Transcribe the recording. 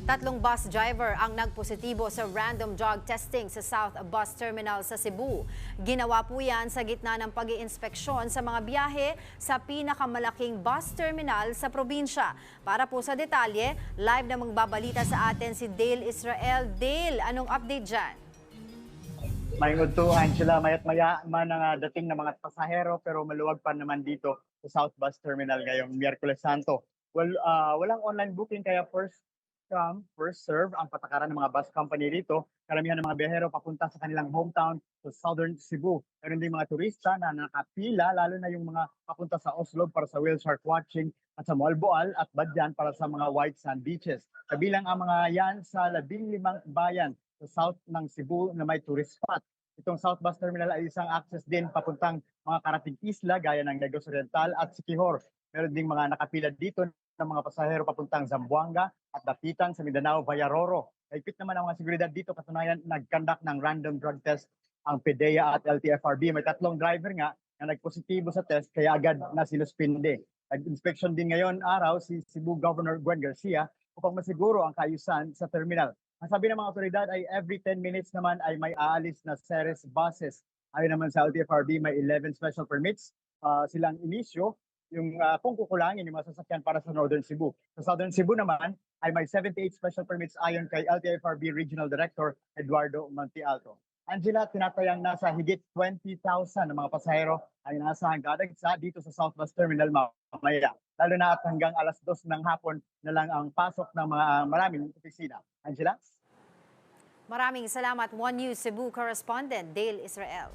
Tatlong bus driver ang nagpositibo sa random drug testing sa South Bus Terminal sa Cebu. Ginawa po yan sa gitna ng pag-iinspeksyon sa mga biyahe sa pinakamalaking bus terminal sa probinsya. Para po sa detalye, live na magbabalita sa atin si Dale Israel. Dale, anong update dyan? May udtuhan sila mayat maya man ang dating ng mga pasahero pero maluwag pa naman dito sa South Bus Terminal ngayong Miyerkules Santo. Walang online booking kaya first come, first serve ang patakaran ng mga bus company dito. Karamihan ng mga biyahero papunta sa kanilang hometown sa Southern Cebu. Meron din mga turista na nakapila, lalo na yung mga papunta sa Oslo para sa whale shark watching at sa Malboal at Badyan para sa mga white sand beaches. Kabilang ang mga yan sa 15 bayan sa south ng Cebu na may tourist spot. Itong South Bus Terminal ay isang access din papuntang mga karating isla gaya ng Negros Oriental at Siquijor. Meron ding mga nakapila dito ng mga pasahero papuntang Zamboanga at Dapitan sa Mindanao via Roro. Higpit naman ang mga seguridad dito, katunayan nag-conduct ng random drug test ang PDEA at LTFRB. May tatlong driver nga na nagpositibo sa test kaya agad na sinuspinde. Nag-inspection din ngayon araw si Cebu Governor Gwen Garcia upang masiguro ang kaayusan sa terminal. Ang sabi ng mga otoridad ay every 10 minutes naman ay may aalis na series buses. Ayon naman sa LTFRB, may 11 special permits silang inisyo yung kung kukulangin yung mga sasakyan para sa Northern Cebu. Sa Southern Cebu naman ay may 78 special permits ayon kay LTFRB Regional Director Eduardo Mantialto. Angela, tinatayang nasa higit 20,000 na mga pasahero ay nasa dadagsa dito sa South Bus Terminal mamaya. Lalo na at hanggang alas 2 ng hapon na lang ang pasok ng mga maraming opisina. Angela? Maraming salamat, One News Cebu correspondent Dale Israel.